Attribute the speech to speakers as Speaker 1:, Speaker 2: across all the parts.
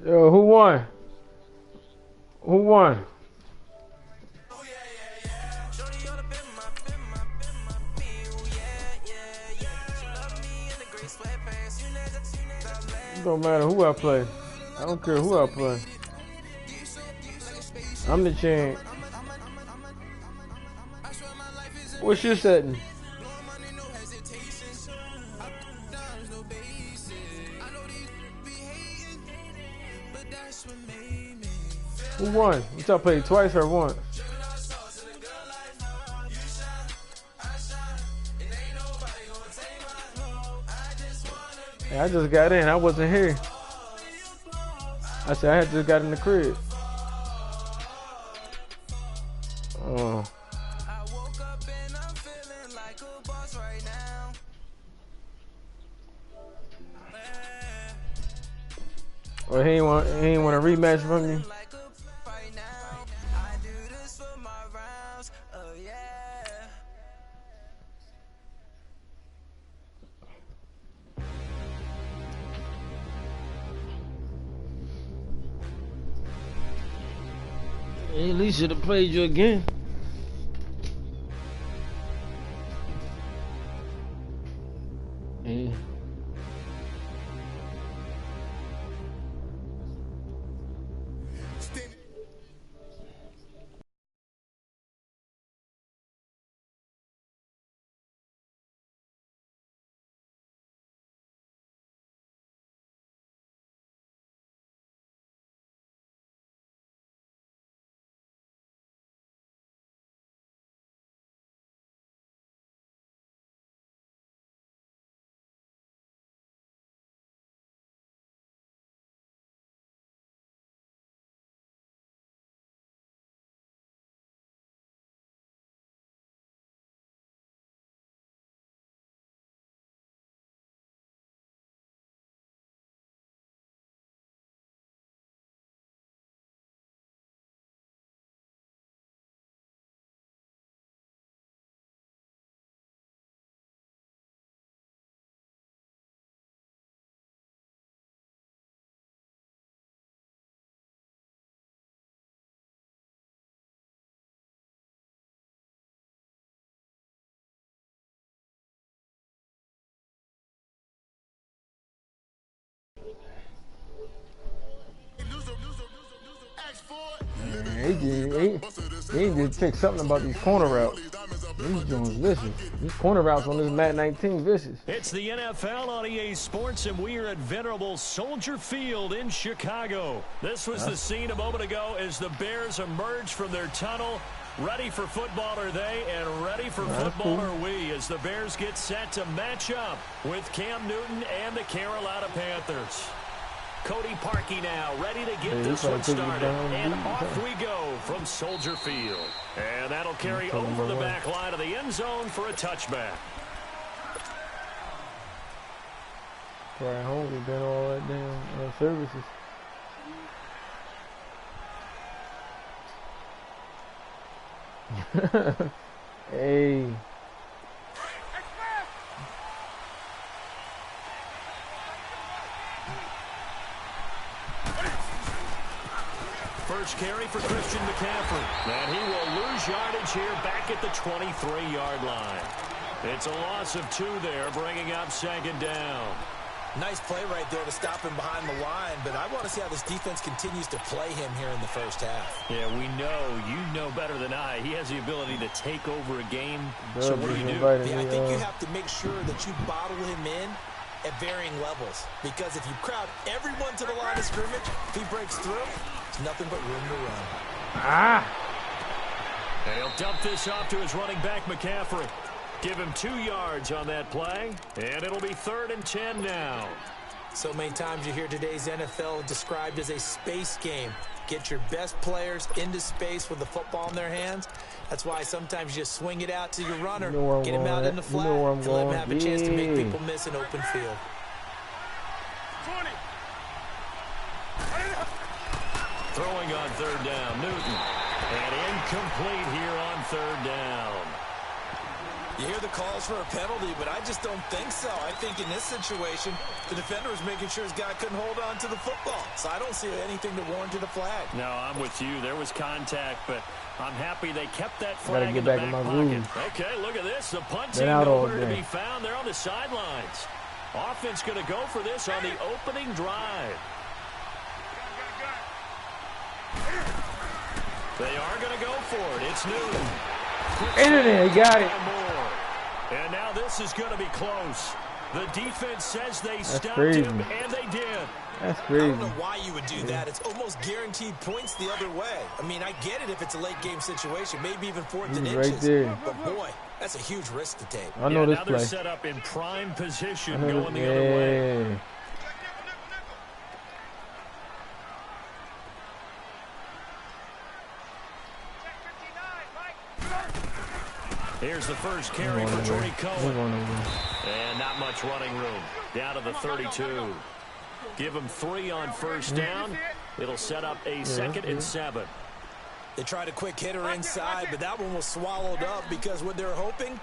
Speaker 1: Yo, who won? Who won? It don't matter who I play. I don't care who I play. I'm the champ. What's your setting? Who won? You y'all played twice or once? Yeah, I just got in. I wasn't here. I said I had just got in the crib. Oh. Well, he ain't want a rematch from you. He at least should have played you again. Yeah. He just picked something about these corner routes. These Jones vicious. These corner routes on this Mat 19 vicious.
Speaker 2: It's the NFL on EA Sports, and we are at venerable Soldier Field in Chicago. This was the scene a moment ago as the Bears emerged from their tunnel. Ready for football are they, and ready for football are we, as the Bears get set to match up with Cam Newton and the Carolina Panthers. Cody Parkey now, ready to get this one started. And off we go from Soldier Field. And that'll carry over the back line of the end zone for a touchback.
Speaker 1: Right home, we've done all that damn services. Hey.
Speaker 2: First carry for Christian McCaffrey. And he will lose yardage here back at the 23-yard line. It's a loss of 2 there, bringing up second down.
Speaker 3: Nice play right there to stop him behind the line, but I want to see how this defense continues to play him here in the first half.
Speaker 2: Yeah, we know, you know better than I, he has the ability to take over a game. So what do you do?
Speaker 3: Yeah, I think you have to make sure that you bottle him in at varying levels, because if you crowd everyone to the line of scrimmage, if he breaks through, it's nothing but room to run.
Speaker 2: And he'll dump this off to his running back, McCaffrey. Give him 2 yards on that play, and it'll be 3rd and 10 now.
Speaker 3: So many times you hear today's NFL described as a space game. Get your best players into space with the football in their hands. That's why sometimes you just swing it out to your runner, get him out in the flat, to let him have a chance to make people miss an open field.
Speaker 2: 20. Throwing on 3rd down, Newton. And incomplete here on 3rd down.
Speaker 3: You hear the calls for a penalty, but I just don't think so. I think in this situation, the defender was making sure his guy couldn't hold on to the football. So I don't see anything to warrant a flag.
Speaker 2: No, I'm with you. There was contact, but I'm happy they kept that flag in the
Speaker 1: back
Speaker 2: back
Speaker 1: in my
Speaker 2: pocket.
Speaker 1: room.
Speaker 2: Okay, look at this. The punt team nowhere to be found. They're on the sidelines. Offense going to go for this on the opening drive. They are going to go for it. It's Newton.
Speaker 1: He got it.
Speaker 2: And now this is going to be close. The defense says they stopped him, and they did.
Speaker 1: That's crazy.
Speaker 3: I don't know why you would do that. It's almost guaranteed points the other way. I mean, I get it if it's a late game situation, maybe even 4th and inches.
Speaker 1: Right there.
Speaker 3: But boy, that's a huge risk to take.
Speaker 1: I know this
Speaker 2: now
Speaker 1: play.
Speaker 2: They're set up in prime position going the other way. Here's the first carry for Jordy Cohen. And not much running room. Down to the 32. Give him 3 on first down. It'll set up a 2nd and 7.
Speaker 3: They tried a quick hitter inside, but that one was swallowed up because what they're hoping,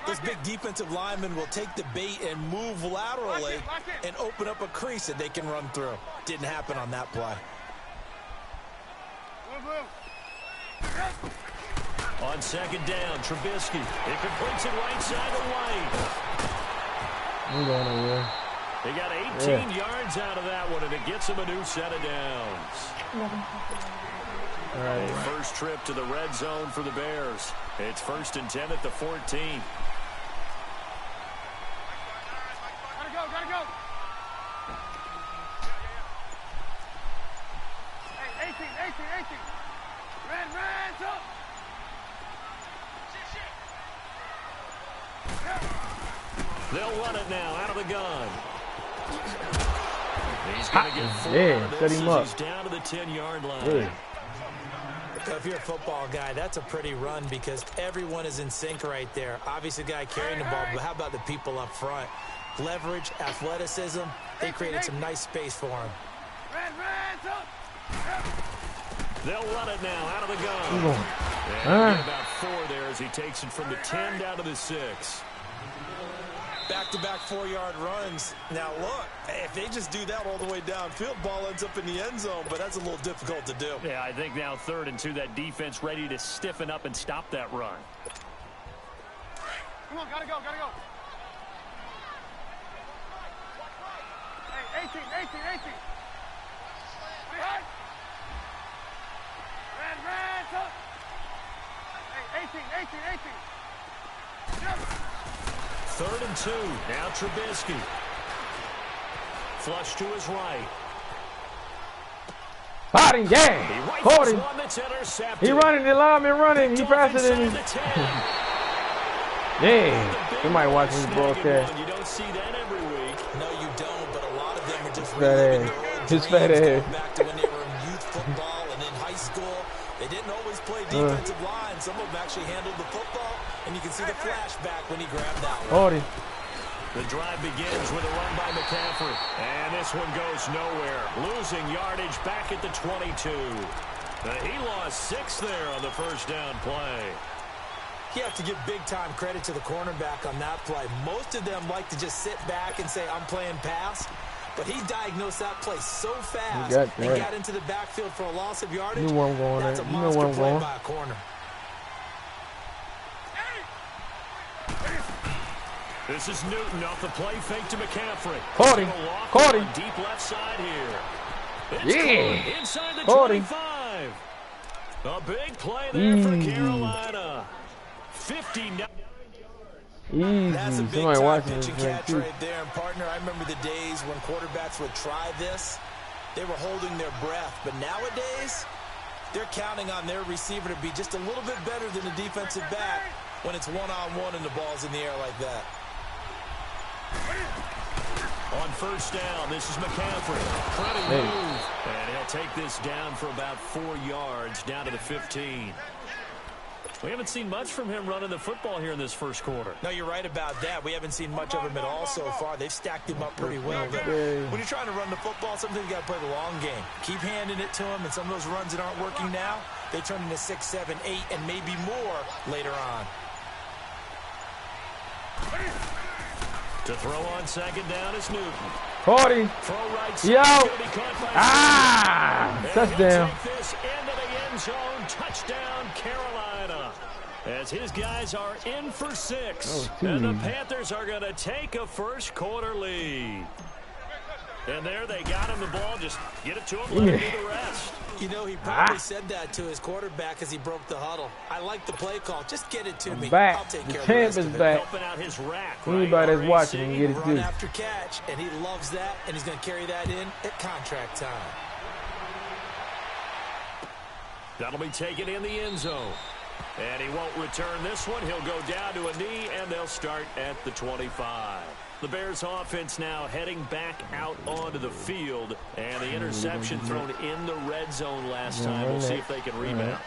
Speaker 3: those big defensive linemen will take the bait and move laterally and open up a crease that they can run through. Didn't happen on that play.
Speaker 2: On 2nd down, Trubisky. It completes it right side to White.
Speaker 1: I'm going over.
Speaker 2: They got 18 yards out of that one, and it gets them a new set of downs.
Speaker 1: All right.
Speaker 2: First trip to the red zone for the Bears. It's 1st and 10 at the 14.
Speaker 4: Gotta go. Hey, 18. Red, up.
Speaker 2: They'll run it now out of the gun. He's going to get 4 out of this as he's down to the 10-yard line.
Speaker 3: If you're a football guy, that's a pretty run because everyone is in sync right there. Obviously, the guy carrying the ball, but how about the people up front? Leverage, athleticism, they created some nice space for him.
Speaker 2: They'll run it now out of the gun. And about 4 there as he takes it from the 10 down to the 6.
Speaker 3: Back-to-back 4-yard runs. Now, look, if they just do that all the way downfield, ball ends up in the end zone, but that's a little difficult to do.
Speaker 2: Yeah, I think now 3rd and 2, that defense ready to stiffen up and stop that run.
Speaker 4: Come on, gotta go. Hey, 18. Right. Red, up. Hey, 18.
Speaker 2: 3rd and 2. Now Trubisky. Flush to his right.
Speaker 1: Caught him, yeah. Caught him. He running, the lineman running. He faster than him. Yeah. Somebody watching the broadcast.
Speaker 2: You don't see that every week.
Speaker 3: No, you don't, but a lot of them are just
Speaker 1: His fat ass.
Speaker 3: Back to when they were in youth football and in high school. They didn't always play defensive line. Some of them actually handled the football, and you can see the flashback when he grabbed that one.
Speaker 2: The drive begins with a run by McCaffrey. And this one goes nowhere. Losing yardage back at the 22. He lost 6 there on the first down play.
Speaker 3: You have to give big-time credit to the cornerback on that play. Most of them like to just sit back and say, I'm playing pass. But he diagnosed that play so fast and got into the backfield for a loss of yardage. That's a monster play by a corner.
Speaker 2: This is Newton off the play fake to McCaffrey.
Speaker 1: Caught him.
Speaker 2: Deep left side here.
Speaker 1: It's
Speaker 2: inside the 25. A big play there for Carolina. 59.
Speaker 3: That's a big-time pitching catch right there. And, partner, I remember the days when quarterbacks would try this. They were holding their breath. But nowadays, they're counting on their receiver to be just a little bit better than the defensive back when it's one-on-one and the ball's in the air like that.
Speaker 2: On first down, this is McCaffrey. Pretty move. And he'll take this down for about 4 yards, down to the 15. We haven't seen much from him running the football here in this first quarter.
Speaker 3: No, you're right about that. We haven't seen much of him at all so far. They've stacked him up pretty well. But when you're trying to run the football, sometimes you got to play the long game. Keep handing it to him, and some of those runs that aren't working now, they turn into 6, 7, 8, and maybe more later on.
Speaker 2: To throw on second down is Newton.
Speaker 1: 40.
Speaker 2: Throw right.
Speaker 1: Yo.
Speaker 2: And
Speaker 1: Touchdown.
Speaker 2: Take this into the end zone. Touchdown, Carolina. As his guys are in for 6. And the Panthers are going to take a first quarter lead. And there they got him the ball. Just get it to him, let him do the rest.
Speaker 3: You know, he probably said that to his quarterback as he broke the huddle. I like the play call. Just get it to me.
Speaker 1: Back.
Speaker 3: I'll take
Speaker 1: The
Speaker 3: care of
Speaker 1: champ
Speaker 3: the
Speaker 1: is
Speaker 3: rest
Speaker 1: back.
Speaker 2: Helping out his rack,
Speaker 1: Anybody that's watching can get it
Speaker 3: Run
Speaker 1: too.
Speaker 3: after catch, and he loves that, and he's going to carry that in at contract time.
Speaker 2: That'll be taken in the end zone. And he won't return this one. He'll go down to a knee, and they'll start at the 25. The Bears offense now heading back out onto the field. And the interception thrown in the red zone last time. We'll see if they can rebound.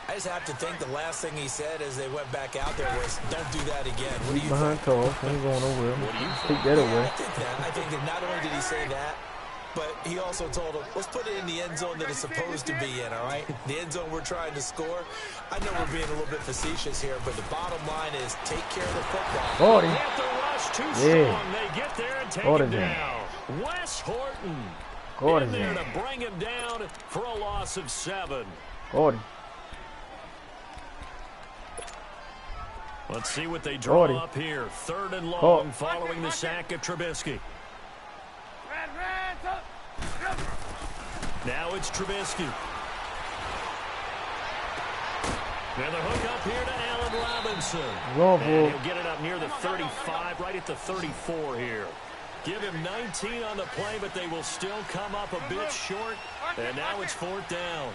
Speaker 3: I just have to think the last thing he said as they went back out there was, don't do that again. What do you
Speaker 1: Behind
Speaker 3: think?
Speaker 1: toss. Ain't going nowhere.
Speaker 2: What do you
Speaker 1: Take that away.
Speaker 3: I think that not only did he say that, but he also told him, let's put it in the end zone that it's supposed to be in, all right? The end zone we're trying to score. I know we're being a little bit facetious here, but the bottom line is take care of the football.
Speaker 1: 40.
Speaker 2: Panther rush too strong. They get there and take him down. Wes Horton in there to bring him down for a loss of 7.
Speaker 1: 40.
Speaker 2: Let's see what they draw up here. 3rd and long following the sack of Trubisky. Now it's Trubisky. And the hook up here to Allen Robinson. And he'll get it up near the 35, right at the 34 here. Give him 19 on the play, but they will still come up a bit short. And now it's 4th down.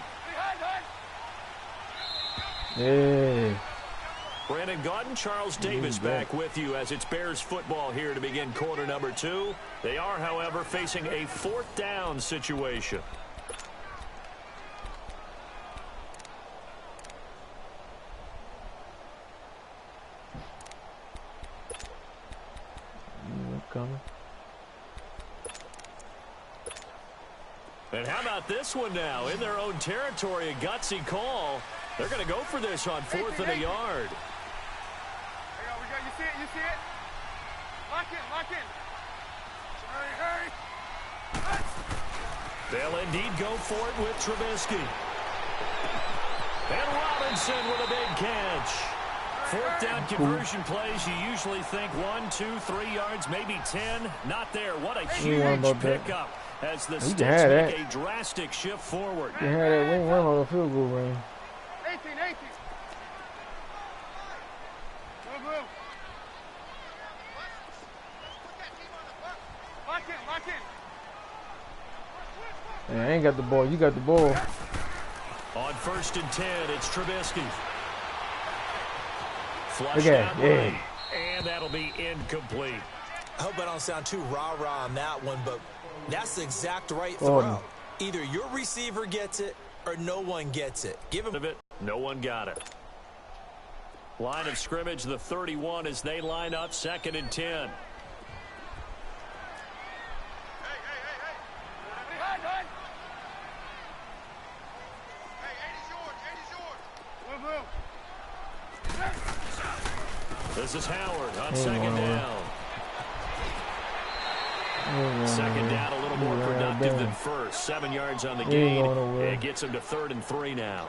Speaker 1: Yeah.
Speaker 2: Brandon Gaudin, Charles Davis back with you as it's Bears football here to begin quarter number 2. They are, however, facing a 4th down situation.
Speaker 1: Coming.
Speaker 2: And how about this one now? In their own territory, a gutsy call. They're going to go for this on 4th and a yard.
Speaker 4: You see it? You see it? Lock in, lock in. Hurry, hurry.
Speaker 2: They'll indeed go for it with Trubisky. And Robinson with a big catch. 4th down conversion plays, you usually think 1, 2, 3 yards, maybe 10. Not there. What a huge pickup as the Sticks make a drastic shift forward.
Speaker 1: You had that wing run on the field goal range.
Speaker 4: 18. Move. Lock in.
Speaker 1: Yeah, I ain't got the ball. You got the ball.
Speaker 2: On 1st and 10, it's Trubisky.
Speaker 1: Flushed out right,
Speaker 2: and that'll be incomplete.
Speaker 3: I hope I don't sound too rah-rah on that one, but that's the exact right throw. Either your receiver gets it or no one gets it. Give him
Speaker 2: it. No one got it. Line of scrimmage, the 31 as they line up 2nd and 10. This is Howard on 2nd down. 2nd down, a little more productive than 1st. 7 yards on the gain. It gets him to 3rd and 3 now.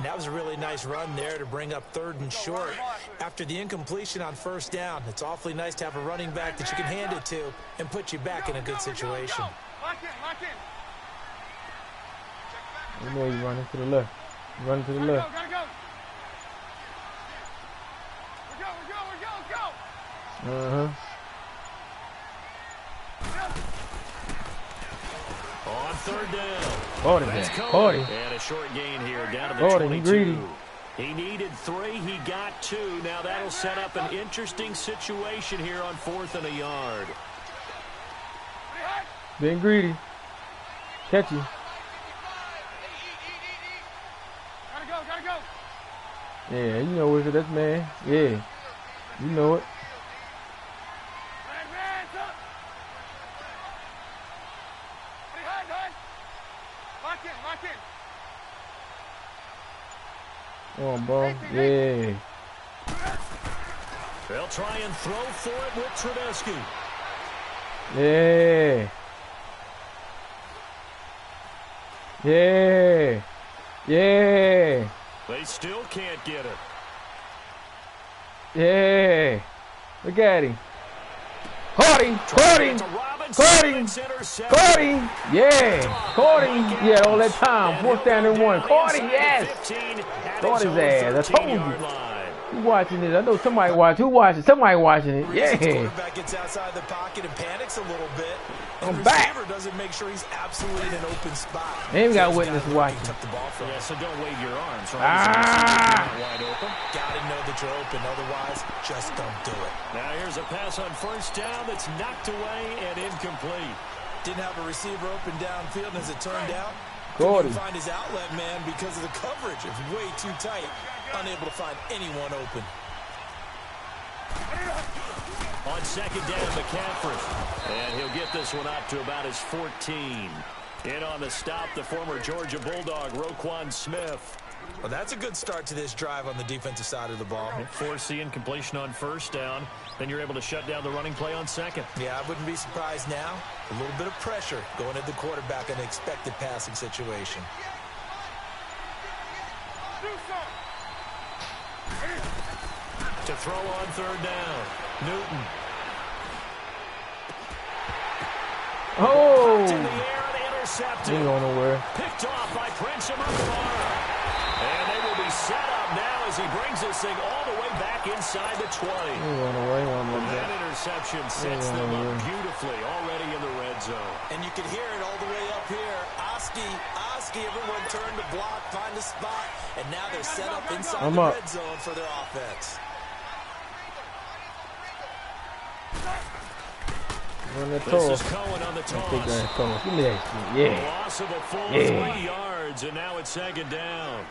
Speaker 3: That was a really nice run there to bring up 3rd and short. After the incompletion on 1st down, it's awfully nice to have a running back that you can hand it to and put you back in a good situation.
Speaker 4: Lock in.
Speaker 1: You know you're running to the left. Running to the left.
Speaker 4: Gotta go.
Speaker 1: Uh-huh.
Speaker 2: On 3rd down.
Speaker 1: 40.
Speaker 2: And a short gain here down to the 22. He needed 3. He got 2. Now that'll set up an interesting situation here on 4th and a yard.
Speaker 1: Being greedy. Catch you.
Speaker 4: Gotta go.
Speaker 1: Yeah, you know what it is. That's man. Yeah. You know it.
Speaker 4: Lock in.
Speaker 1: Come on, bro. Yeah.
Speaker 2: They'll try and throw for it with Trubisky.
Speaker 1: Yeah. Yeah. Yeah.
Speaker 2: They still can't get it.
Speaker 1: Yeah. Look at him. Caught him. Caught him. Caught him. Caught him. Yeah. Caught him. Yeah, all that time. 4th down and 1. Caught him. Yes. Caught his ass. I told you. Who watching this? I know somebody watching. Who watching? Somebody watching it. Yeah.
Speaker 3: Quarterback gets outside the pocket and panics a little bit.
Speaker 1: I'm back.
Speaker 3: Doesn't make sure he's absolutely in an open spot.
Speaker 1: They ain't got witness watching.
Speaker 2: Yeah, so don't wave your arms. Right?
Speaker 3: Wide open. Gotta know that you're open. Otherwise, just don't do it.
Speaker 2: Now here's a pass on 1st down that's knocked away and incomplete.
Speaker 3: Didn't have a receiver open downfield, and as it turned out,
Speaker 1: Gordy.
Speaker 3: couldn't find his outlet man because of the coverage. It's way too tight. Unable to find anyone open.
Speaker 2: On 2nd down, McCaffrey. And he'll get this one up to about his 14. In on the stop, the former Georgia Bulldog, Roquan Smith.
Speaker 3: Well, that's a good start to this drive on the defensive side of the ball.
Speaker 2: Forcing completion on 1st down. Then you're able to shut down the running play on 2nd.
Speaker 3: Yeah, I wouldn't be surprised now. A little bit of pressure going at the quarterback in an expected passing situation.
Speaker 2: To throw on 3rd down, Newton.
Speaker 1: Oh!
Speaker 2: In the air and intercepted.
Speaker 1: Ain't going nowhere.
Speaker 2: Picked off by Prince Amukamara. And they will be set up now as he brings this thing all the way back inside the 20.
Speaker 1: Ain't going nowhere.
Speaker 2: That interception sets them up beautifully already in the red zone.
Speaker 3: And you can hear it all the way up here. Oski, everyone turned to block, find the spot, and now they're set up inside the red zone for their offense.
Speaker 2: This is Cohen on the toss.
Speaker 1: Give me that shit. Yeah.
Speaker 2: Loss of a full 3 yards, and now it's 2nd down.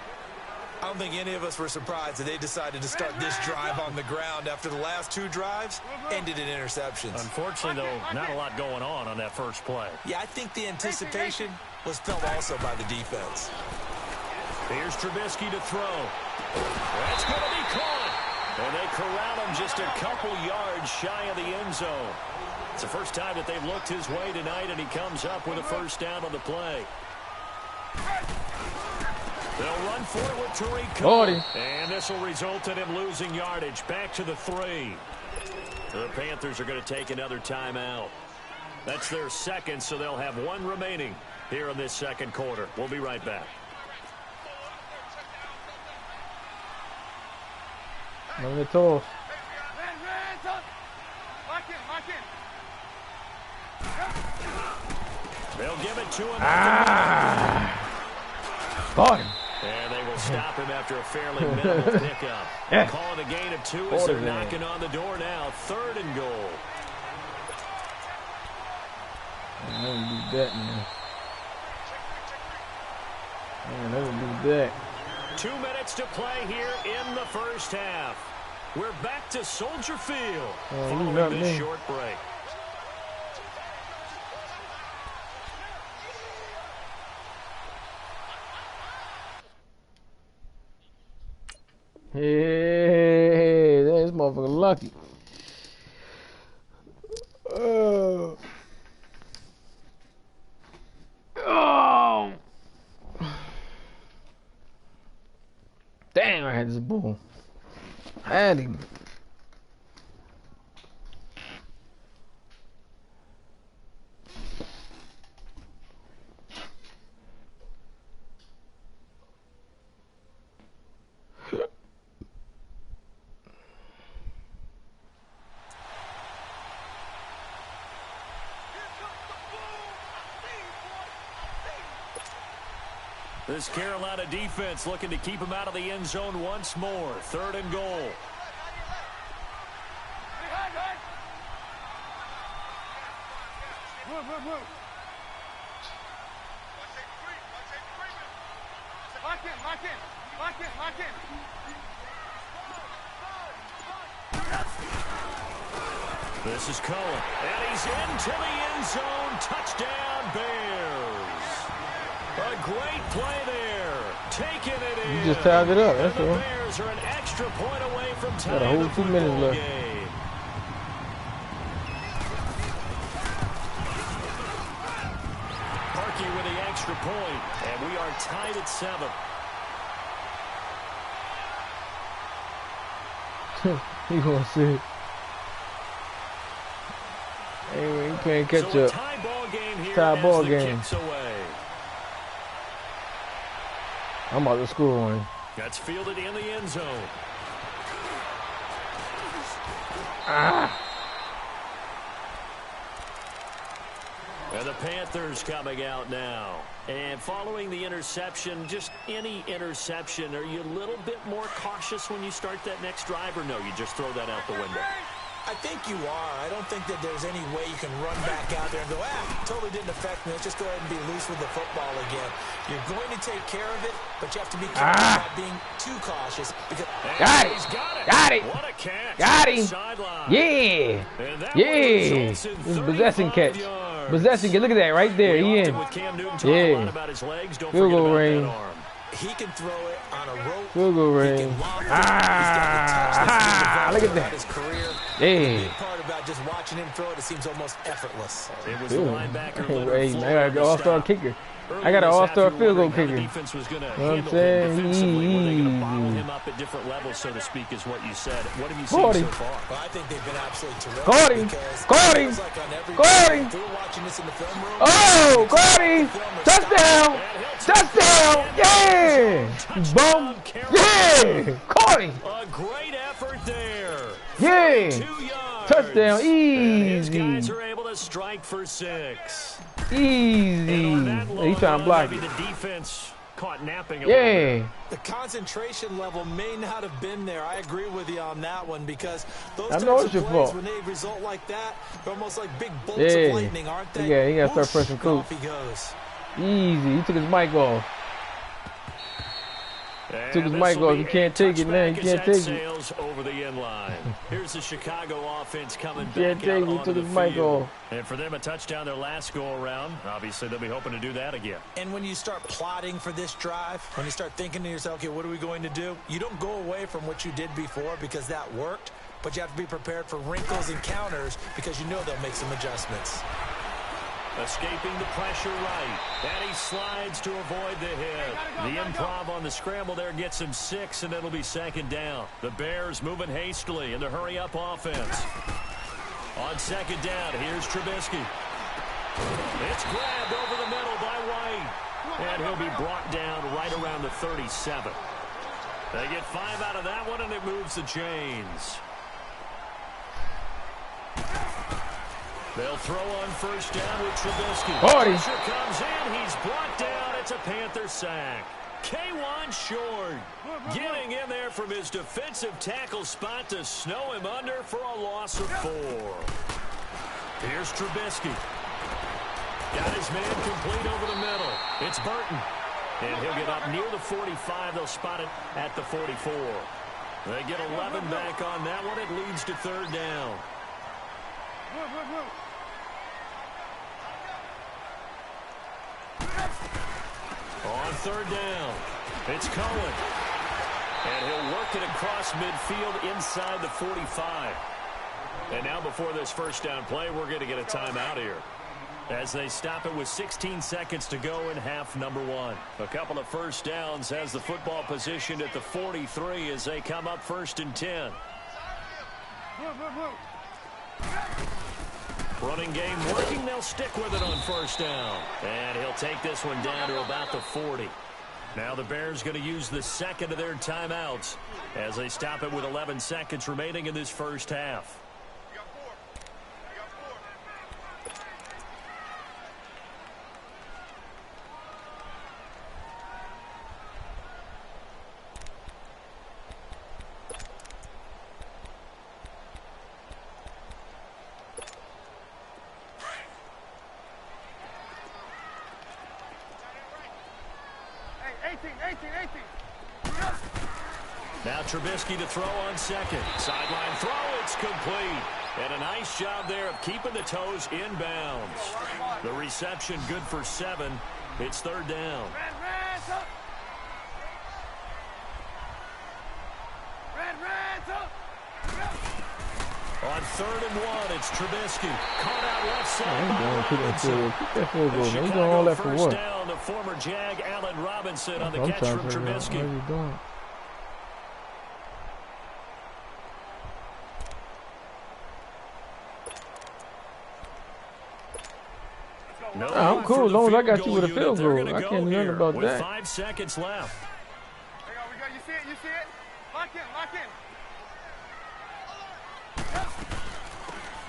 Speaker 3: I don't think any of us were surprised that they decided to start this drive on the ground after the last 2 drives ended in interceptions.
Speaker 2: Unfortunately, though, not a lot going on that first play.
Speaker 3: Yeah, I think the anticipation was felt also by the defense.
Speaker 2: Here's Trubisky to throw. That's going to be caught. And they corral him just a couple yards shy of the end zone. It's the first time that they've looked his way tonight, and he comes up with a 1st down on the play. They'll run for it with Tariq Cohen. And this will result in him losing yardage. Back to the 3. The Panthers are going to take another timeout. That's their 2nd, so they'll have 1 remaining here in this 2nd quarter. We'll be right back.
Speaker 1: Run the toss.
Speaker 2: They'll give it to him.
Speaker 1: Got him.
Speaker 2: And they will stop him after a fairly minimal pickup.
Speaker 1: Yeah.
Speaker 2: Call it a gain of 2 as they're knocking on the door now. 3rd and goal.
Speaker 1: I don't do that, man. Man, I don't do that.
Speaker 2: 2 minutes to play here in the 1st half. We're back to Soldier Field following this short break.
Speaker 1: Hey, this motherfucker lucky. Oh. Damn, I had this bull. I had him.
Speaker 2: This Carolina defense looking to keep him out of the end zone once more. 3rd and goal. This is Cohen, and he's into the end zone. Touchdown, Bears. A great play there. Taking it in.
Speaker 1: You just tied it up. That's
Speaker 2: all.
Speaker 1: all.
Speaker 2: The Bears are an extra point away from tying
Speaker 1: Got a whole 2 minutes left.
Speaker 2: Game. Parkey with the extra point, and we are tied at 7.
Speaker 1: He gonna see it. Anyway, he playing catch up.
Speaker 2: Tie ball game here.
Speaker 1: Tie ball game.
Speaker 2: Away.
Speaker 1: I'm about to score one.
Speaker 2: That's fielded in the end zone.
Speaker 1: Ah.
Speaker 2: And the Panthers coming out now. And following the interception, just any interception, are you a little bit more cautious when you start that next drive, or no, you just throw that out the window?
Speaker 3: I think you are. I don't think that there's any way you can run back out there and go, totally didn't affect me. Let's just go ahead and be loose with the football again. You're going to take care of it, but you have to be careful about being too cautious. Because
Speaker 1: Got it. Got it.
Speaker 2: What a catch.
Speaker 1: Got him. Yeah. Yeah. This is possession catch. Possession catch. Look at that right there. He in. Yeah. Field goal range.
Speaker 3: He can throw it on a rope.
Speaker 1: Field goal range. Look at that. Yeah.
Speaker 3: The part about just watching him throw it, it seems almost effortless.
Speaker 2: It was the linebacker.
Speaker 1: Hey, I got an all-star kicker. I got an all-star field goal kicker. You know what I'm saying?
Speaker 2: Easy. Bottle him up at different levels, so to speak, is what you said. What have you seen so far?
Speaker 3: Well, I think they've been absolutely terrific.
Speaker 1: Caught him. Caught him. Caught him. Oh, caught him. Touchdown. Touchdown. Yeah. Boom. Yeah. Caught him.
Speaker 2: A great effort there.
Speaker 1: Yeah.
Speaker 2: 2 yards.
Speaker 1: Touchdown. Easy.
Speaker 2: His guys are able to strike for 6.
Speaker 1: Easy. He's trying to block it.
Speaker 2: The defense caught napping.
Speaker 1: Yeah.
Speaker 3: The concentration level may not have been there. I agree with you on that one, because those
Speaker 1: I know it's your
Speaker 3: plays,
Speaker 1: fault.
Speaker 3: when they result like that, they're almost like big bolts of lightning, aren't they?
Speaker 1: Yeah, he got to start pressing cool.
Speaker 3: Off he goes.
Speaker 1: Easy. He took his mic off. Took his mic off. You can't take it, man. You can't take it.
Speaker 2: Over the end line. Here's the Chicago offense coming back.
Speaker 1: Can't take it. He took his mic off.
Speaker 2: And for them, a touchdown their last go around. Obviously, they'll be hoping to do that again.
Speaker 3: And when you start plotting for this drive, when you start thinking to yourself, okay, what are we going to do? You don't go away from what you did before because that worked, but you have to be prepared for wrinkles and counters because you know they'll make some adjustments.
Speaker 2: Escaping the pressure right. And he slides to avoid the hit. The improv on the scramble there gets him 6, and it'll be 2nd down. The Bears moving hastily in the hurry-up offense. On 2nd down, here's Trubisky. It's grabbed over the middle by White. And he'll be brought down right around the 37. They get 5 out of that one, and it moves the chains. They'll throw on 1st down with Trubisky. Pressure comes in. He's brought down. It's a Panther sack. K1 short. Getting in there from his defensive tackle spot to snow him under for a loss of 4. Here's Trubisky. Got his man complete over the middle. It's Burton. And he'll get up near the 45. They'll spot it at the 44. They get 11 back on that one. It leads to 3rd down. On 3rd down, it's Cohen. And he'll work it across midfield inside the 45. And now before this 1st down play, we're going to get a timeout here, as they stop it with 16 seconds to go in half number 1. A couple of 1st downs has the football positioned at the 43 as they come up 1st and 10. Running game working. They'll stick with it on 1st down. And he'll take this one down to about the 40. Now the Bears going to use the 2nd of their timeouts as they stop it with 11 seconds remaining in this 1st half. Now Trubisky to throw on 2nd. Sideline throw, it's complete. And a nice job there of keeping the toes inbounds. The reception good for 7. It's third down. On 3rd and 1, it's Trubisky. Caught out left side by Robinson.
Speaker 1: He's doing all that for what?
Speaker 2: Down to former Jag Allen Robinson on the catch from Trubisky.
Speaker 1: What are you doing?
Speaker 2: No,
Speaker 1: I'm cool as long as I got you with a field goal. I can't do nothing about that.
Speaker 2: 5 seconds left.
Speaker 4: We go. You see it? You see it? Lock in.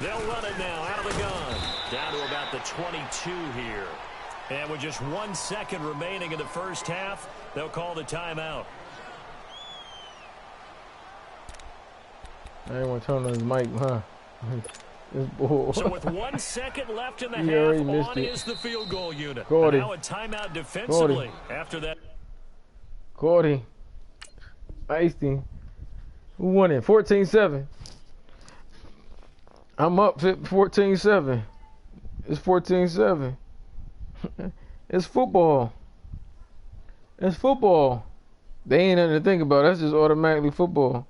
Speaker 2: They'll run it now out of the gun. Down to about the 22 here. And with just 1 second remaining in the first half, they'll call the timeout.
Speaker 1: I ain't want to turn on his mic, huh?
Speaker 2: So with 1 second left in the half, on is the field goal unit.
Speaker 1: Gordy.
Speaker 2: Now a timeout defensively after that.
Speaker 1: Gordy. Icy. Who won it? 14-7. I'm up 14-7. It's 14-7. It's football. It's football. They ain't nothing to think about. That's just automatically football.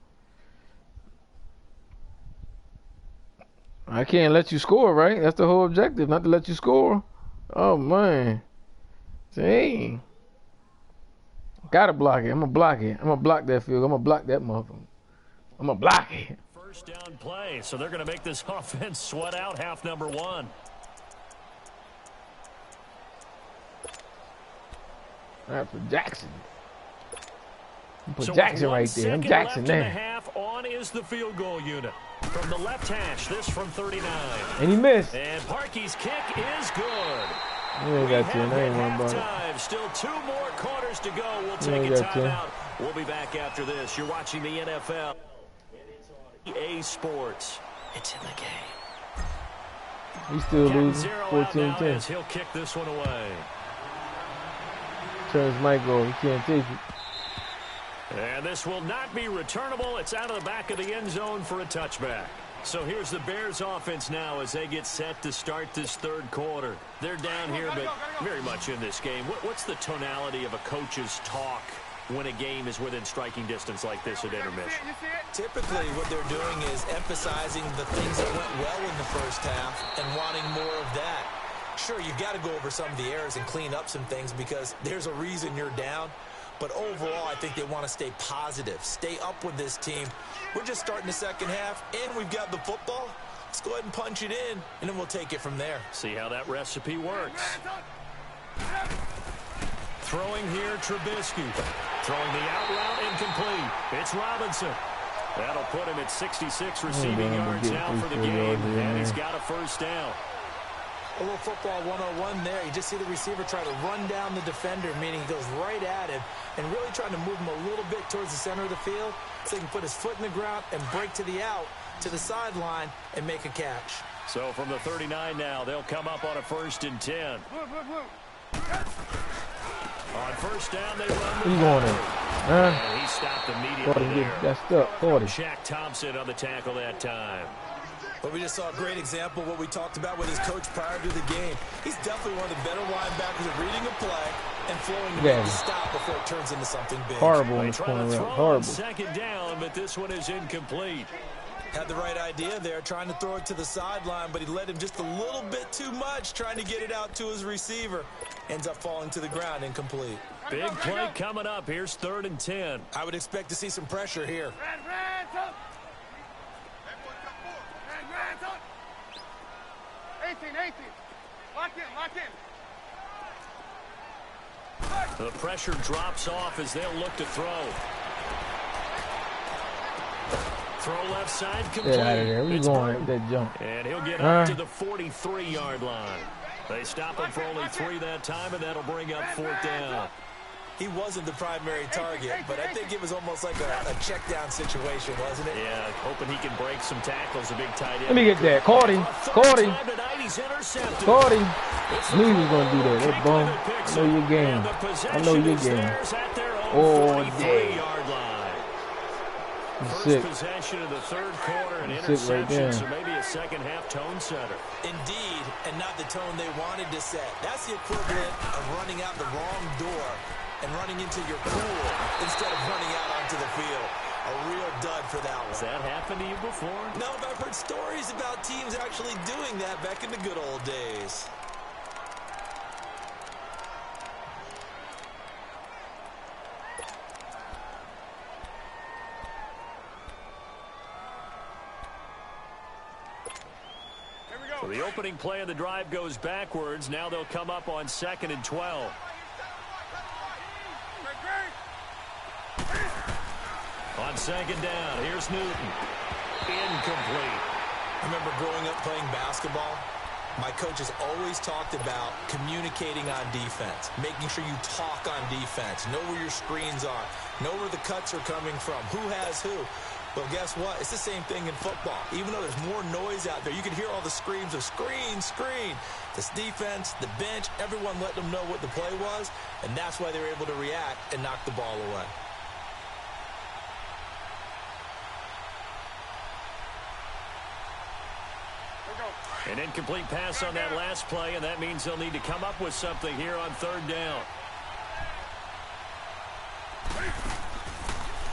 Speaker 1: I can't let you score, right? That's the whole objective, not to let you score. Oh, man. Dang. Gotta block it. I'm gonna block it. I'm gonna block that field. I'm gonna block that motherfucker. I'm gonna block it.
Speaker 2: First down play, so they're gonna make this offense sweat out half number 1.
Speaker 1: All right, for Jackson. Put
Speaker 2: So
Speaker 1: Jackson right there. I'm Jackson there.
Speaker 2: Half on is the field goal unit. From the left hash, this from 39.
Speaker 1: And he missed.
Speaker 2: And Parkey's kick is good.
Speaker 1: You ain't got to. I ain't worried about it.
Speaker 2: Still 2 more quarters to go. We'll take a timeout. We'll be back after this. You're watching the NFL. And it's on EA Sports. It's in the game.
Speaker 1: He's still losing. 14-10.
Speaker 2: He'll kick this one away.
Speaker 1: Turns might go. He can't take it.
Speaker 2: And this will not be returnable. It's out of the back of the end zone for a touchback. So here's the Bears offense now as they get set to start this third quarter. They're down here, but very much in this game. What's the tonality of a coach's talk when a game is within striking distance like this at intermission?
Speaker 3: Typically, what they're doing is emphasizing the things that went well in the first half and wanting more of that. Sure, you've got to go over some of the errors and clean up some things because there's a reason you're down. But overall, I think they want to stay positive, stay up with this team. We're just starting the second half, and we've got the football. Let's go ahead and punch it in, and then we'll take it from there.
Speaker 2: See how that recipe works. Throwing here, Trubisky. Throwing the out route, incomplete. It's Robinson. That'll put him at 66 receiving yards now for the game, and he's got a first down.
Speaker 3: A little football 101 there. You just see the receiver try to run down the defender, meaning he goes right at him and really trying to move him a little bit towards the center of the field so he can put his foot in the ground and break to the out, to the sideline, and make a catch.
Speaker 2: So from the 39 now, they'll come up on a 1st and 10. On first down, they run.
Speaker 1: He's going in.
Speaker 2: And he stopped immediately there.
Speaker 1: That's stuck. 40.
Speaker 2: Shaq Thompson on the tackle that time.
Speaker 3: But we just saw a great example of what we talked about with his coach prior to the game. He's definitely one of the better linebackers at reading a play and flowing to make the stop before it turns into something big.
Speaker 1: Horrible in this corner route. Horrible.
Speaker 2: Second down, but this one is incomplete.
Speaker 3: Had the right idea there, trying to throw it to the sideline, but he led him just a little bit too much, trying to get it out to his receiver. Ends up falling to the ground, incomplete.
Speaker 2: Big play coming up. Here's 3rd and 10.
Speaker 3: I would expect to see some pressure here.
Speaker 4: 18. Lock in.
Speaker 2: The pressure drops off as they'll look to throw. Throw left side complete.
Speaker 1: Get out of there. We're going at that jump.
Speaker 2: And he'll get up to the 43-yard line. They stop him for only 3 that time, and that'll bring up 4th down.
Speaker 3: He wasn't the primary target, but I think it was almost like a check down situation, wasn't it?
Speaker 2: Yeah, hoping he can break some tackles, a big tight end.
Speaker 1: Let me get that. Caught him. I knew he was going to do that. That bum. I know your game. I know your game. Oh, damn.
Speaker 2: First possession of the third quarter, an interception, so maybe a second-half tone setter.
Speaker 3: Indeed, and not the tone they wanted to set. That's the equivalent of running out the wrong door and running into your pool instead of running out onto the field. A real dud for that one.
Speaker 2: Has that happened to you before?
Speaker 3: No, but I've heard stories about teams actually doing that back in the good old days.
Speaker 2: So the opening play of the drive goes backwards. Now they'll come up on 2nd and 12. On 2nd down, here's Newton. Incomplete.
Speaker 3: I remember growing up playing basketball. My coaches always talked about communicating on defense, making sure you talk on defense, know where your screens are, know where the cuts are coming from, who has who. Well, guess what? It's the same thing in football. Even though there's more noise out there, you can hear all the screams of screen, screen. This defense, the bench, everyone let them know what the play was, and that's why they were able to react and knock the ball away.
Speaker 2: An incomplete pass on that last play, and that means they'll need to come up with something here on 3rd down.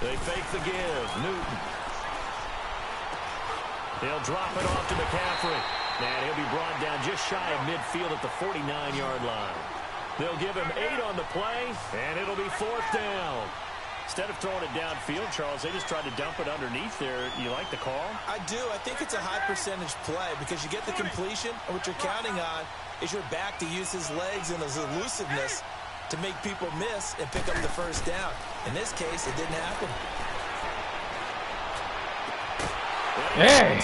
Speaker 2: They fake the give. Newton. He'll drop it off to McCaffrey. And he'll be brought down just shy of midfield at the 49-yard line. They'll give him 8 on the play, and it'll be 4th down. Instead of throwing it downfield, Charles, they just tried to dump it underneath there. You like the call?
Speaker 3: I do. I think it's a high-percentage play because you get the completion, and what you're counting on is your back to use his legs and his elusiveness to make people miss and pick up the 1st down. In this case, it didn't happen.
Speaker 2: Hey!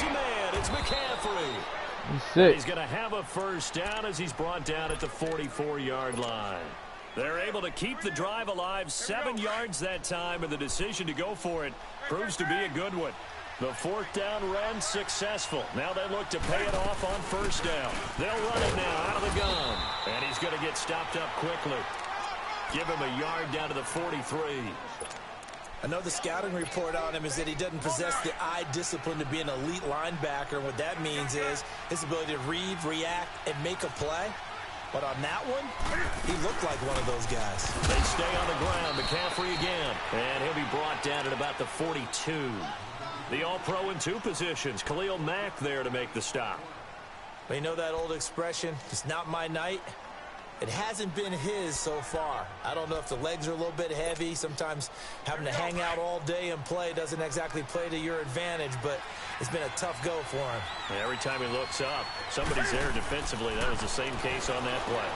Speaker 2: It's McCaffrey. He's going to have a 1st down as he's brought down at the 44-yard line. They're able to keep the drive alive, 7 yards that time, and the decision to go for it proves to be a good one. The 4th down run successful. Now they look to pay it off on 1st down. They'll run it now out of the gun. And he's going to get stopped up quickly. Give him a yard down to the 43.
Speaker 3: I know the scouting report on him is that he doesn't possess the eye discipline to be an elite linebacker. What that means is his ability to read, react, and make a play. But on that one, he looked like one of those guys.
Speaker 2: They stay on the ground. McCaffrey again. And he'll be brought down at about the 42. The All-Pro in 2 positions. Khalil Mack there to make the stop.
Speaker 3: But you know that old expression, it's not my night? It hasn't been his so far. I don't know if the legs are a little bit heavy. Sometimes having to hang out all day and play doesn't exactly play to your advantage, but it's been a tough go for him.
Speaker 2: And every time he looks up, somebody's there defensively. That was the same case on that play.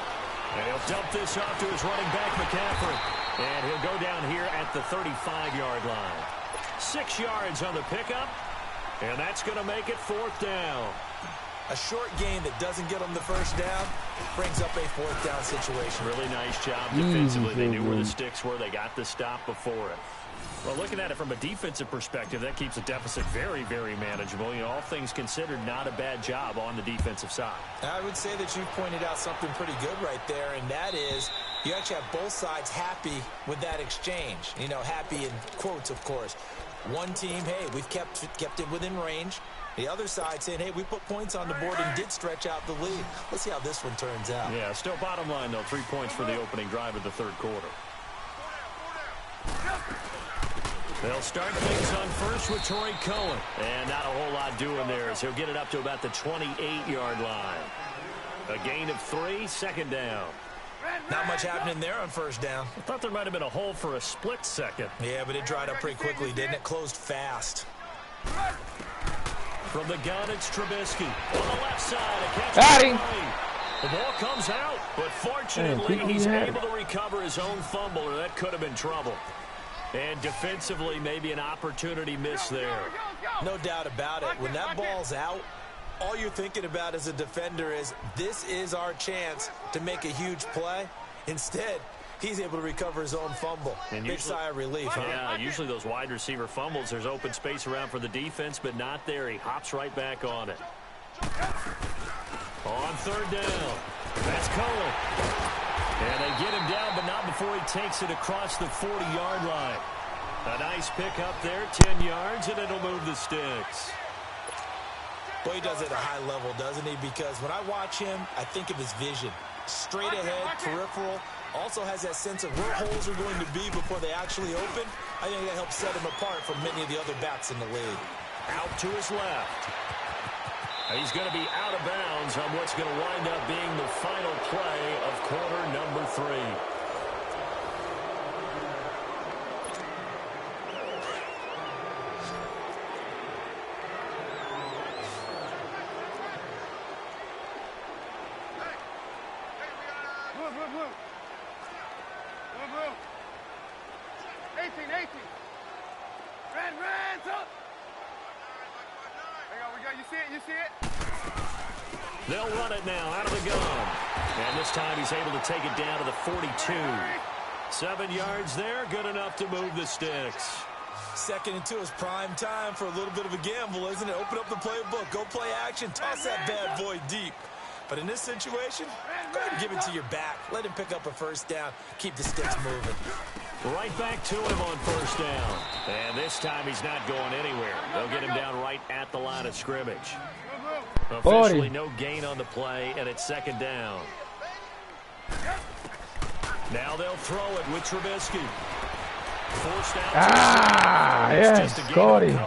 Speaker 2: And he'll dump this off to his running back, McCaffrey. And he'll go down here at the 35-yard line. 6 yards on the pickup, and that's going to make it 4th down.
Speaker 3: A short game that doesn't get them the 1st down brings up a 4th down situation.
Speaker 2: Really nice job defensively. They knew where the sticks were. They got the stop before it. Well, looking at it from a defensive perspective, that keeps the deficit very, very manageable. You know, all things considered, not a bad job on the defensive side.
Speaker 3: I would say that you pointed out something pretty good right there, and that is you actually have both sides happy with that exchange. You know, happy in quotes, of course. One team, hey, we've kept it within range. The other side saying, hey, we put points on the board and did stretch out the lead. Let's see how this one turns out.
Speaker 2: Yeah, still bottom line, though, 3 points for the opening drive of the 3rd quarter. They'll start things on first with Torrey Cohen. And not a whole lot doing there as he'll get it up to about the 28-yard line. A gain of 3, 2nd down.
Speaker 3: Not much happening there on 1st down.
Speaker 2: I thought there might have been a hole for a split second.
Speaker 3: Yeah, but it dried up pretty quickly, didn't it? Closed fast.
Speaker 2: From the gun, it's Trubisky. On the left side, a catch.
Speaker 1: Got him.
Speaker 2: The ball comes out, but fortunately, he's able to recover his own fumble, or that could have been trouble. And defensively, maybe an opportunity miss there.
Speaker 3: No doubt about it. When that ball's out, all you're thinking about as a defender is, this is our chance to make a huge play. Instead, he's able to recover his own fumble. And big sigh of relief, huh?
Speaker 2: Yeah, usually those wide receiver fumbles, there's open space around for the defense, but not there. He hops right back on it. On 3rd down, that's Cohen. And they get him down, but not before he takes it across the 40-yard line. A nice pick up there, 10 yards, and it'll move the sticks.
Speaker 3: Well, he does it at a high level, doesn't he? Because when I watch him, I think of his vision. Straight ahead, peripheral. Also has that sense of where holes are going to be before they actually open. I think that helps set him apart from many of the other backs in the league.
Speaker 2: Out to his left. He's going to be out of bounds on what's going to wind up being the final play of quarter number 3.
Speaker 4: Blue. 18. Reds up. Hang on, we got, you see it?
Speaker 2: They'll run it now out of the gun. And this time he's able to take it down to the 42. 7 yards there, good enough to move the sticks.
Speaker 3: 2nd and 2 is prime time for a little bit of a gamble, isn't it? Open up the playbook, go play action, toss that bad boy deep. But in this situation, go ahead and give it to your back. Let him pick up a first down. Keep the sticks moving.
Speaker 2: Right back to him on first down. And this time he's not going anywhere. They'll get him down right at the line of scrimmage. Officially no gain on the play, and it's 2nd down. Now they'll throw it with Trubisky. Forced out.
Speaker 1: Yes, Cody.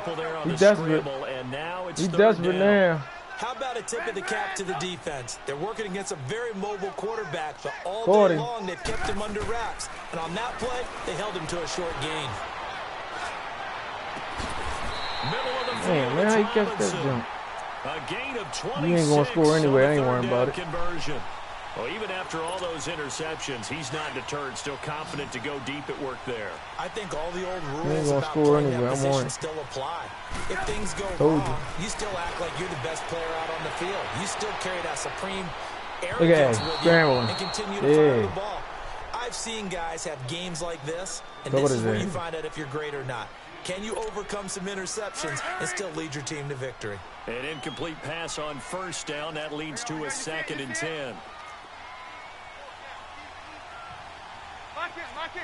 Speaker 1: He's desperate.
Speaker 2: And now it's
Speaker 1: He's desperate now.
Speaker 3: How about a tip of the cap to the defense? They're working against a very mobile quarterback, but all day long they've kept him under wraps. And on that play, they held him to a short gain.
Speaker 2: Middle of the field.
Speaker 1: Man, how you catch that jump?
Speaker 2: A gain of 26.
Speaker 1: You ain't gonna score anyway. I ain't worrying about it.
Speaker 2: Conversion. Well, even after all those interceptions, he's not deterred, still confident to go deep at work there.
Speaker 3: I think all the old rules about playing that position still apply. If things go wrong, you still act like you're the best player out on the field. You still carry that supreme arrogance with you and continue to fire the ball. I've seen guys have games like this, and this is where you find out if you're great or not. Can you overcome some interceptions and still lead your team to victory?
Speaker 2: An incomplete pass on first down. That leads to a 2nd and 10.
Speaker 4: Lock in.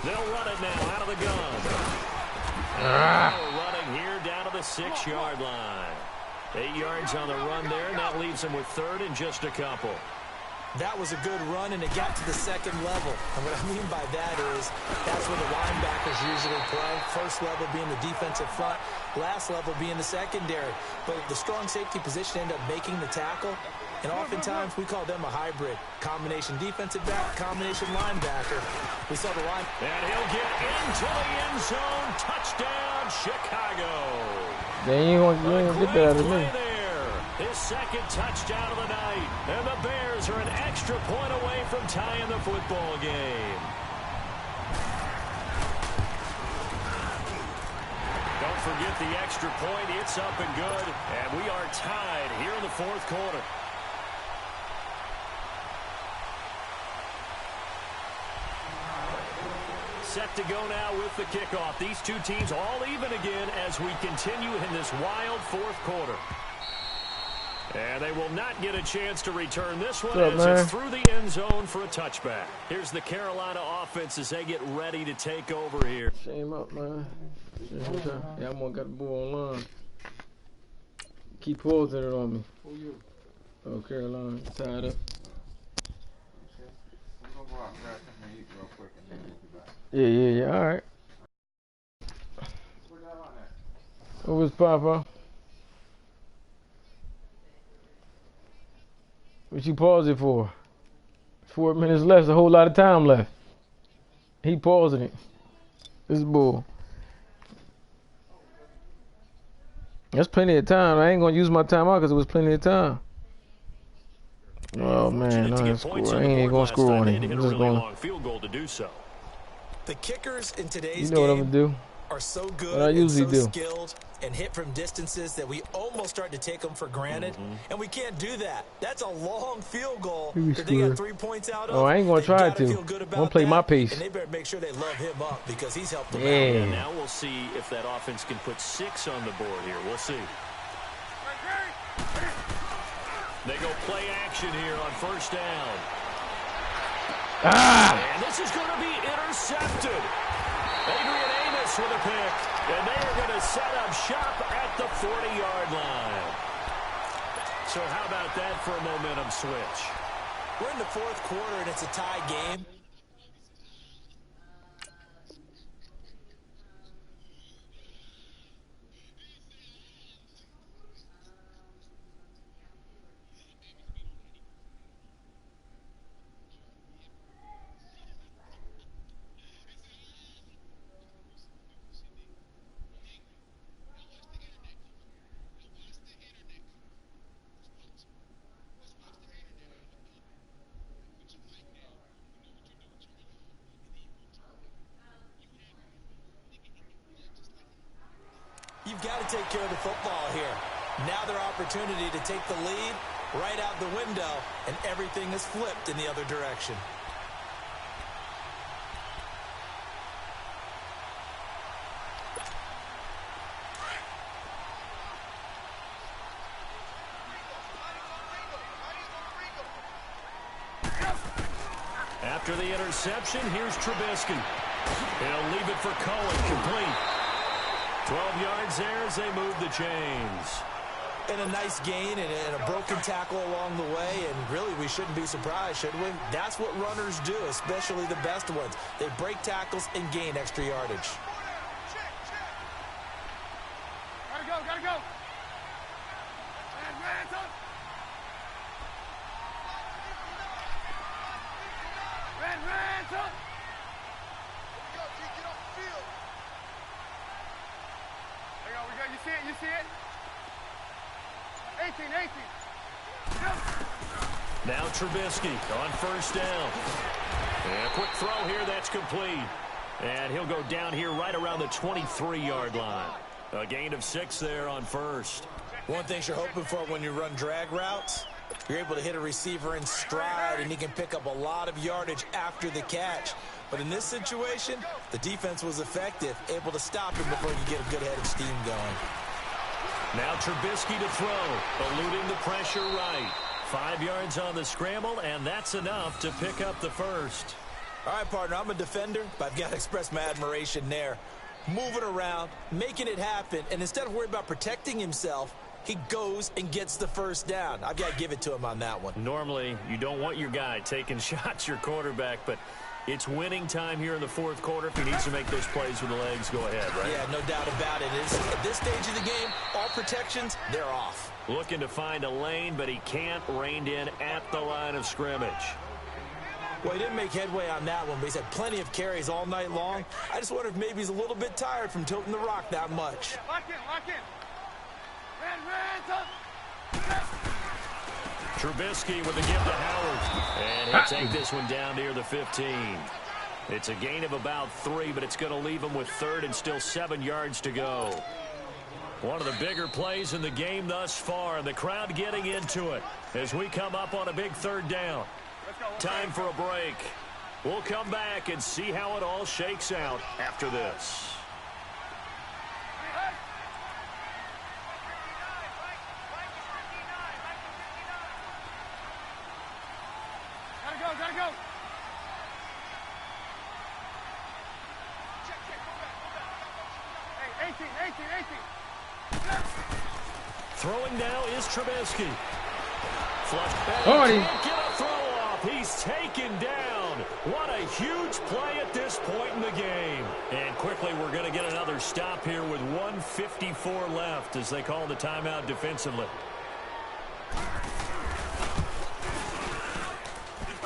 Speaker 2: They'll run it now out of the gun. Running here down to the 6-yard line. 8 yards on the run there, and that leaves them with 3rd and just a couple.
Speaker 3: That was a good run, and it got to the 2nd level. And what I mean by that is that's where the linebackers usually play. First level being the defensive front, last level being the secondary. But the strong safety position ended up making the tackle, and oftentimes we call them a hybrid. Combination defensive back, combination linebacker. We saw the line.
Speaker 2: And he'll get into the end zone. Touchdown, Chicago.
Speaker 1: They ain't gonna get that out of me.
Speaker 2: His 2nd touchdown of the night. And the Bears are an extra point away from tying the football game. Don't forget the extra point. It's up and good. And we are tied here in the 4th quarter. Set to go now with the kickoff. These two teams all even again as we continue in this wild 4th quarter. And they will not get a chance to return this one as it's through the end zone for a touchback. Here's the Carolina offense as they get ready to take over here.
Speaker 1: Shame up, man. Yeah, I'm gonna got the ball online. Keep pausing it on me.
Speaker 5: Who you?
Speaker 1: Oh, Carolina. Tied up.
Speaker 5: Okay. We're gonna go out and grab something to eat real quick and then we'll be back.
Speaker 1: Yeah. All right.
Speaker 5: Where's that on at?
Speaker 1: What was Papa? What you pause it for? 4 minutes left. A whole lot of time left. He pausing it. This is bull. That's plenty of time. I ain't gonna use my time out because it was plenty of time. Oh man, no, I ain't even gonna score on it. I'm just going.
Speaker 2: Field goal to do so.
Speaker 3: The kickers in today's
Speaker 1: game, what I'm
Speaker 3: game
Speaker 1: gonna do?
Speaker 3: Are so good
Speaker 1: what I usually
Speaker 3: and so
Speaker 1: do.
Speaker 3: skilled and hit from distances that we almost start to take them for granted, and we can't do that. That's a long field goal that they got 3 points out of.
Speaker 1: Oh, I ain't gonna try to. I'm gonna play my pace.
Speaker 3: And they better make sure they love him up because he's helped them out.
Speaker 2: And now we'll see if that offense can put 6 on the board here. We'll see. They go play action here on first down.
Speaker 1: Ah!
Speaker 2: And this is going to be intercepted. Adrian Amos with a pick. And they are going to set up shop at the 40-yard line. So how about that for a momentum switch?
Speaker 3: We're in the fourth quarter, and it's a tie game. You've got to take care of the football here. Now their opportunity to take the lead right out the window, and everything is flipped in the other direction.
Speaker 2: After the interception, here's Trubisky. He'll leave it for Cohen, complete. 12 yards there as they move the chains.
Speaker 3: And a nice gain and a broken tackle along the way, and really we shouldn't be surprised, should we? That's what runners do, especially the best ones. They break tackles and gain extra yardage.
Speaker 4: Gotta go, gotta go. Ransom. Get off the field. There we go. You see it? 18.
Speaker 2: Now Trubisky on first down. And a quick throw here, that's complete. And he'll go down here right around the 23-yard line. A gain of 6 there on first.
Speaker 3: One thing you're hoping for when you run drag routes, you're able to hit a receiver in stride, and he can pick up a lot of yardage after the catch. But in this situation, the defense was effective, able to stop him before he could get a good head of steam going.
Speaker 2: Now Trubisky to throw, eluding the pressure right. 5 yards on the scramble, and that's enough to pick up the first.
Speaker 3: All right, partner, I'm a defender, but I've got to express my admiration there. Moving around, making it happen, and instead of worrying about protecting himself, he goes and gets the first down. I've got to give it to him on that one.
Speaker 2: Normally, you don't want your guy taking shots, your quarterback, but it's winning time here in the fourth quarter. If he needs to make those plays with the legs, go ahead, right?
Speaker 3: Yeah, no doubt about it. At this stage of the game, all protections, they're off.
Speaker 2: Looking to find a lane, but he can't, reined in at the line of scrimmage.
Speaker 3: Well, he didn't make headway on that one, but he's had plenty of carries all night long. I just wonder if maybe he's a little bit tired from tilting the rock that much.
Speaker 4: Lock in.
Speaker 2: Trubisky with the give to Howard. And he'll take this one down near the 15. It's a gain of about 3, but it's going to leave him with 3rd and still 7 yards to go. One of the bigger plays in the game thus far, and the crowd getting into it as we come up on a big 3rd down. Time for a break. We'll come back and see how it all shakes out after this.
Speaker 4: Gotta go. Hey, 18.
Speaker 2: Throwing now is Trubisky. Flushed back.
Speaker 1: Can't
Speaker 2: get a throw off. He's taken down. What a huge play at this point in the game. And quickly we're going to get another stop here with 1:54 left as they call the timeout defensively.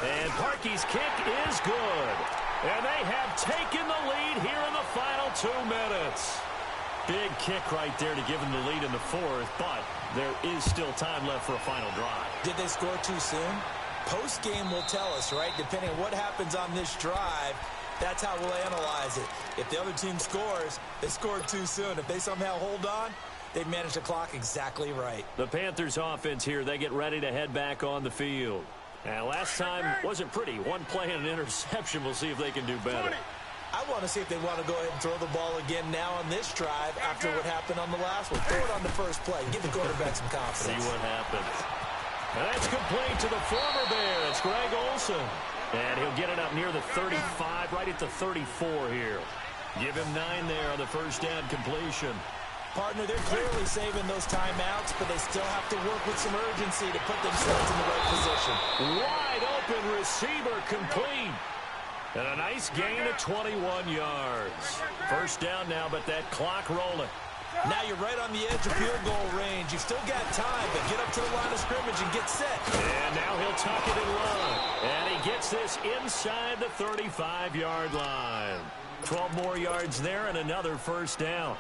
Speaker 2: And Parkey's kick is good. And they have taken the lead here in the final 2 minutes. Big kick right there to give them the lead in the 4th, but there is still time left for a final drive.
Speaker 3: Did they score too soon? Post-game will tell us, right? Depending on what happens on this drive, that's how we'll analyze it. If the other team scores, they scored too soon. If they somehow hold on, they've managed the clock exactly right.
Speaker 2: The Panthers offense here, they get ready to head back on the field. And last time wasn't pretty. 1 play and an interception. We'll see if they can do better.
Speaker 3: I want to see if they want to go ahead and throw the ball again now on this drive after what happened on the last one. Throw it on the first play. Give the quarterback some confidence.
Speaker 2: See what happens. That's complete to the former Bear. It's Greg Olsen. And he'll get it up near the 35, right at the 34 here. Give him 9 there on the first down completion.
Speaker 3: Partner, they're clearly saving those timeouts, but they still have to work with some urgency to put themselves in the right position.
Speaker 2: Wide open receiver complete. And a nice gain of 21 yards. First down now, but that clock rolling.
Speaker 3: Now you're right on the edge of field goal range. You've still got time, but get up to the line of scrimmage and get set.
Speaker 2: And now he'll tuck it and run. And he gets this inside the 35-yard line. 12 more yards there and another first down.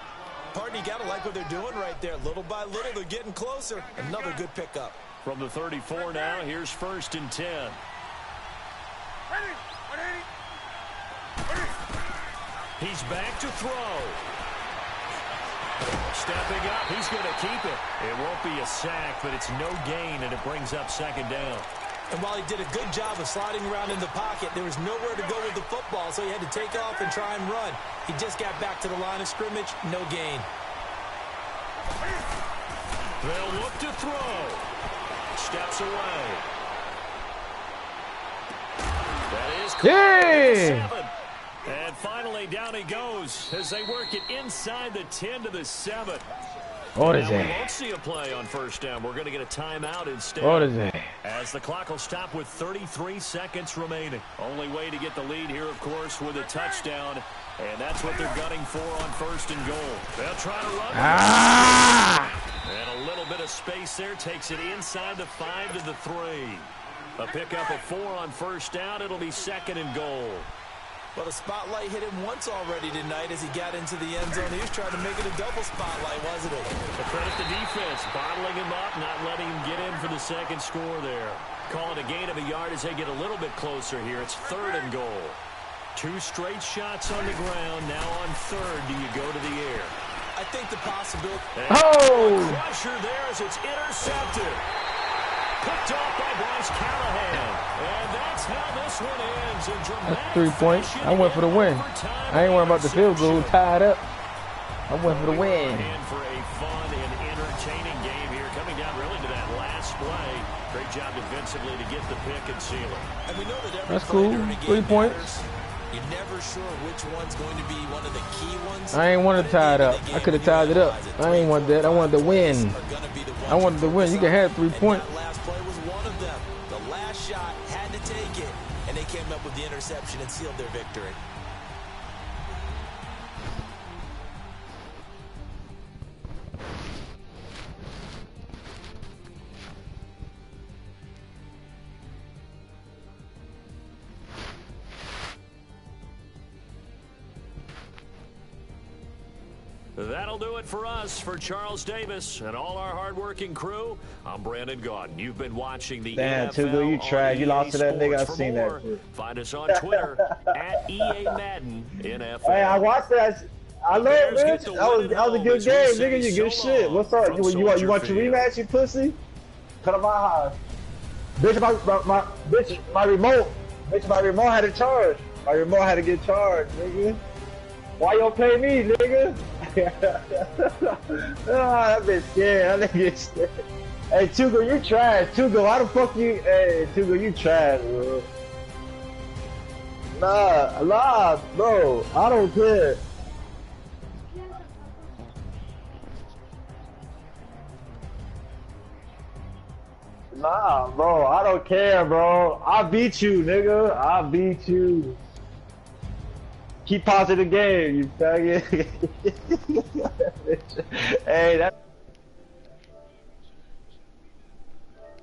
Speaker 3: Partner, you got to like what they're doing right there. Little by little, they're getting closer. Another good pickup.
Speaker 2: From the 34 now, here's 1st and 10. He's back to throw. Stepping up, he's going to keep it. It won't be a sack, but it's no gain, and it brings up 2nd down.
Speaker 3: And while he did a good job of sliding around in the pocket, there was nowhere to go with the football, so he had to take off and try and run. He just got back to the line of scrimmage, no gain.
Speaker 2: They'll look to throw. Steps away. That is
Speaker 1: yeah.
Speaker 2: 7. And finally, down he goes as they work it inside the 10 to the 7.
Speaker 1: What is
Speaker 2: We
Speaker 1: it?
Speaker 2: won't see a play on first down. We're going to get a timeout instead.
Speaker 1: What is it?
Speaker 2: As the clock will stop with 33 seconds remaining. Only way to get the lead here, of course, with a touchdown. And that's what they're gunning for on 1st and goal. They'll try to run. And a little bit of space there takes it inside the 5 to the 3. A pickup of 4 on 1st down. It'll be 2nd and goal.
Speaker 3: Well, the spotlight hit him once already tonight as he got into the end zone. He was trying to make it a double spotlight, wasn't it?
Speaker 2: The credit to defense, bottling him up, not letting him get in for the 2nd score there. Calling a gain of a yard as they get a little bit closer here. It's 3rd and goal. 2 straight shots on the ground. Now on 3rd, do you go to the air?
Speaker 3: I think the possibility.
Speaker 1: Oh!
Speaker 2: Crusher there as it's intercepted. Picked off by Bryce Callahan. And that's how this one ends. In
Speaker 1: That's 3 points. I went for the win. I ain't worried about the field goal. Tied up. I went for the win.
Speaker 2: And for a fun and entertaining game here, coming down really to that last play. Great job defensively to get the pick and seal it.
Speaker 3: And we know that every
Speaker 1: That's cool. 3 points.
Speaker 3: You're never sure which one's going to be one of the key ones.
Speaker 1: I ain't want to tie it up. I could have tied it up. I ain't want that. I wanted to win. I wanted to win. You can have 3 points.
Speaker 3: That last play was one of them. The last shot had to take it, and they came up with the interception and sealed their victory.
Speaker 2: That'll do it for us. For Charles Davis and all our hardworking crew, I'm Brandon Gaudin. You've been watching the
Speaker 6: Damn,
Speaker 2: NFL
Speaker 6: Tugo, you trash. You lost to that nigga. I seen that shit.
Speaker 2: Find us on Twitter at EA Madden NFL.
Speaker 6: Hey, I watched that. I love it, That was a good game, nigga. You good shit. What's up? You want your rematch, you pussy? Cut up my house. Bitch, my remote. Bitch, my remote had to charge. My remote had to get charged, nigga. Why you don't play me, nigga? That bitch scared. That nigga scared. Hey, Tugo, you trash. Tugo, why the fuck you? Hey, Tugo, you trash, bro. Nah, bro. I don't care. Nah, bro. I don't care, bro. I beat you, nigga. I beat you. Keep pausing the game, you faggot. Hey, that.